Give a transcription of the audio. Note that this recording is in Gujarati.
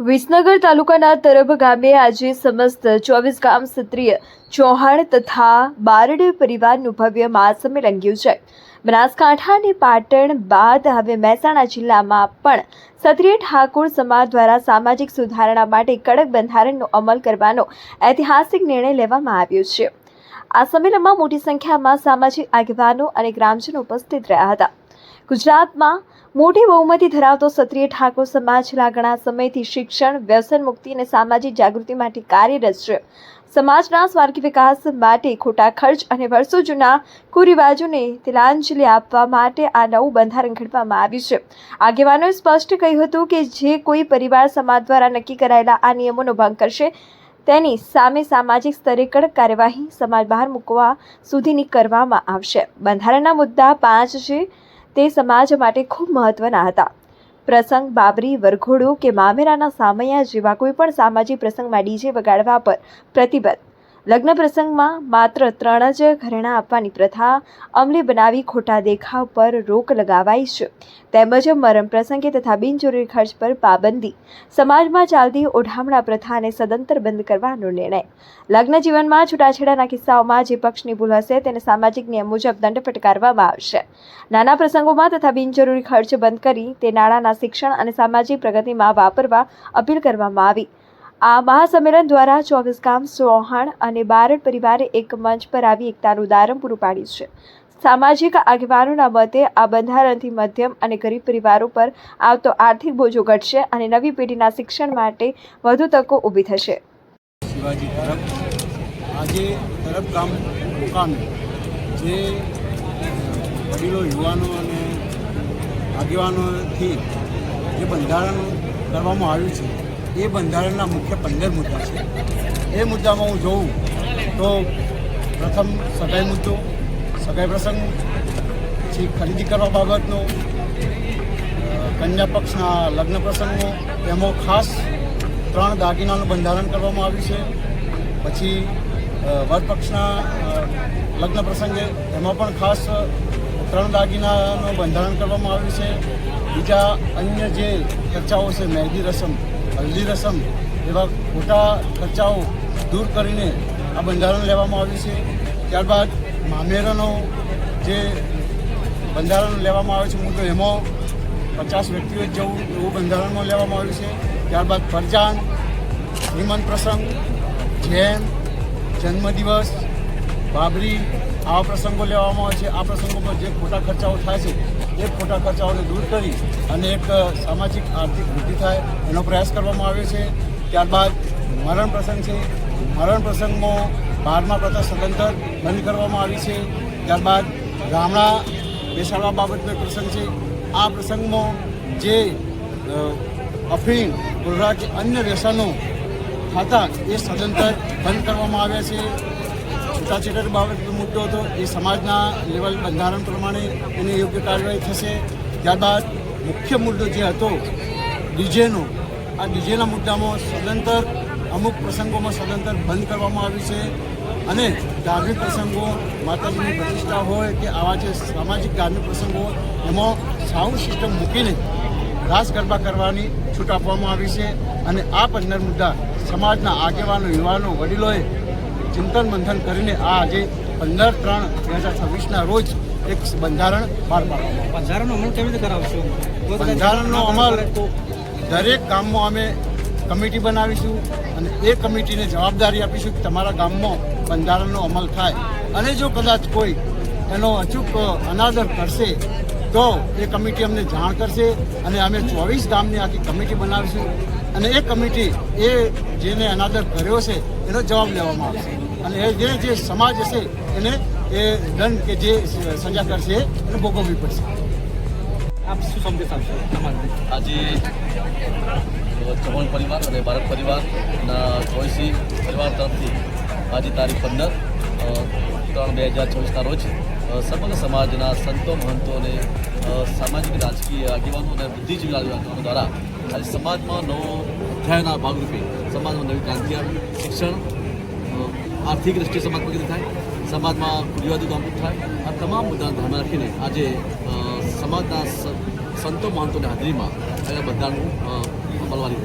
વિસનગર તાલુકાના તરબ ગામે આજે સમસ્ત 24 ગામ ક્ષત્રિય ચૌહાણ તથા બારડ પરિવારનું ભવ્ય મહાસંમેલન યોજાયું. બનાસકાંઠા અને પાટણ બાદ હવે મહેસાણા જિલ્લામાં પણ ક્ષત્રિય ઠાકોર સમાજ દ્વારા સામાજિક સુધારણા માટે કડક બંધારણનો અમલ કરવાનો ઐતિહાસિક નિર્ણય લેવામાં આવ્યો છે. આ સંમેલનમાં મોટી સંખ્યામાં સામાજિક આગેવાનો અને ગ્રામજનો ઉપસ્થિત રહ્યા હતા. ગુજરાતમાં મોટી બહુમતી ધરાવતો ક્ષત્રિય ઠાકોર સમાજ છેલ્લા ઘણા સમયથી શિક્ષણ, વ્યસન મુક્તિ અને સામાજિક જાગૃતિ માટે કાર્યરત છે. સમાજના સ્વાર્ગી વિકાસ માટે ખોટા ખર્ચ અને વર્ષો જૂના કુરિવાજોને તિલાંજલિ આપવા માટે આ નવું બંધારણ ઘડવામાં આવ્યું છે. આગેવાનોએ સ્પષ્ટ કહ્યું હતું કે જે કોઈ પરિવાર સમાજ દ્વારા નક્કી કરાયેલા આ નિયમોનો ભંગ કરશે તેની સામે સામાજિક સ્તરે કડક કાર્યવાહી સમાજ બહાર મૂકવા સુધીની કરવામાં આવશે. બંધારણના મુદ્દા 5 છે તે સમાજ માટે ખૂબ મહત્વના હતા. પ્રસંગ, બાબરી, વરઘોડો કે મામેરાના સામૈયા જેવા કોઈ પણ સામાજિક પ્રસંગમાં ડીજે વગાડવા પર પ્રતિબંધ. લગ્ન પ્રસંગમાં માત્ર 3 જ ઘરેણાં આપવાની પ્રથા અમલી બનાવી ખોટા દેખાવ પર રોક લગાવાઈ છે. તેમજ મરણ પ્રસંગે તથા બિનજરૂરી ખર્ચ પર પાબંદી. સમાજમાં ચાલતી ઓઢામણા પ્રથાને સદંતર બંધ કરવાનો નિર્ણય. લગ્ન જીવનમાં છૂટાછેડાના કિસ્સાઓમાં જે પક્ષની ભૂલ હશે તેને સામાજિક નિયમ મુજબ દંડ ફટકારવામાં આવશે. નાના પ્રસંગોમાં તથા બિનજરૂરી ખર્ચ બંધ કરી તે નાણાંના શિક્ષણ અને સામાજિક પ્રગતિમાં વાપરવા અપીલ કરવામાં આવી. આ મહાસંમેલન દ્વારા 24 ગામ ચૌહાણ અને બારડ પરિવારે એક મંચ પર આવી એકતાનું ઉદાહરણ પૂરું પાડ્યું છે. સામાજિક આગેવાનોના મતે આ બંધારણથી મધ્યમ અને ગરીબ પરિવારો પર આવતો આર્થિક બોજો ઘટશે અને નવી પેઢીના શિક્ષણ માટે વધુ તકો ઊભી થશે. શિવાજી તરફ આજે તરફ ગામ મુકામે જે વડીલો, યુવાનો અને આગેવાનોથી જે બંધારણ કરવામાં આવ્યું છે એ બંધારણના મુખ્ય 15 મુદ્દા છે. એ મુદ્દામાં હું જોઉં તો પ્રથમ સગાઈ મુદ્દો, સગાઈ પ્રસંગ, પછી ખરીદી કરવા બાબતનો, કન્યા પક્ષના લગ્ન પ્રસંગો, એમાં ખાસ 3 દાગીનાનું બંધારણ કરવામાં આવ્યું છે. પછી વર પક્ષના લગ્ન પ્રસંગે એમાં પણ ખાસ 3 દાગીનાનું બંધારણ કરવામાં આવ્યું છે. બીજા અન્ય જે ખર્ચાઓ છે, મહેંદી રસમ, હલ્દી રસમ, એવા ખોટા ખર્ચાઓ દૂર કરીને આ બંધારણ લેવામાં આવ્યું છે. ત્યારબાદ મામેરાનો જે બંધારણ લેવામાં આવે છે મુદ્દો, એમાં 50 વ્યક્તિઓ જવું એવું બંધારણમાં લેવામાં આવ્યું છે. ત્યારબાદ પરજાન, શ્રીમંત પ્રસંગ, જૈન, જન્મદિવસ, બાબરી, આવા પ્રસંગો લેવામાં આવે છે. આ પ્રસંગોમાં જે ખોટા ખર્ચાઓ થાય છે એ ખોટા ખર્ચાઓને દૂર કરી અને એક સામાજિક આર્થિક વૃદ્ધિ થાય એનો પ્રયાસ કરવામાં આવ્યો છે. ત્યારબાદ મરણ પ્રસંગ છે. મરણ પ્રસંગમાં 12મા પ્રથા સદંતર બંધ કરવામાં આવી છે. ત્યારબાદ ગામડા બેસાડવા બાબતનો પ્રસંગ છે. આ પ્રસંગમાં જે અફીણ, ગુર્રા કે અન્ય વ્યસનો હતા એ સદંતર બંધ કરવામાં આવ્યા છે. છૂટાછેડા બાબતનો મુદ્દો હતો એ સમાજના લેવલ બંધારણ પ્રમાણે એની યોગ્ય કાર્યવાહી થશે. ત્યારબાદ મુખ્ય મુદ્દો જે હતો ડીજેનો, આ ડીજેના મુદ્દામાં સદંતર અમુક પ્રસંગોમાં સદંતર બંધ કરવામાં આવ્યું છે. અને ધાર્મિક પ્રસંગો, માતાજીની પ્રતિષ્ઠા હોય કે આવા જે સામાજિક ધાર્મિક પ્રસંગો, એમાં સાઉન્ડ સિસ્ટમ મૂકીને રાસ ગરબા કરવાની છૂટ આપવામાં આવી છે. અને આ 15 મુદ્દા સમાજના આગેવાનો, યુવાનો, વડીલોએ ચિંતન મંથન કરીને આ આજે 15/3/2026ના રોજ એક બંધારણ બહાર પાડવામાં. બંધારણનો અમલ કેવી રીતે કરાવશો? બંધારણનો અમલ દરેક ગામમાં અમે કમિટી બનાવીશું અને એ કમિટીને જવાબદારી આપીશું કે તમારા ગામમાં બંધારણનો અમલ થાય. અને જો કદાચ કોઈ એનો અચૂક અનાદર કરશે તો એ કમિટી અમને જાણ કરશે અને અમે 24 ગામની આખી કમિટી બનાવીશું અને એ કમિટી એ જેને અનાદર કર્યો છે એનો જવાબ લેવામાં આવશે. અને એ જે સમાજ હશે એને એ દંડ કે જે સજા કરશે એને ભોગવવી પડશે. આપ શું સંદેશ આપશો સમાજને? આજે ચૌહાણ પરિવાર અને બારડ પરિવારના 24 પરિવાર તરફથી આજે તારીખ 15/3/2026ના રોજ સમગ્ર સમાજના સંતો, મહંતો અને સામાજિક, રાજકીય આગેવાનો અને બુદ્ધિજીવી આગેવાનો દ્વારા આજે સમાજમાં નવો અધ્યાયના ભાગરૂપે સમાજમાં નવી ક્રાંતિ આવે. શિક્ષણ, આર્થિક દ્રષ્ટિએ સમાજ પ્રગતિ થાય, સમાજમાં કુરિવાદી કામરૂપ થાય. આ તમામ મુદ્દાને ધ્યાનમાં રાખીને આજે સમાજના સંતો, મહંતોની હાજરીમાં બંધારણનું અમલવારી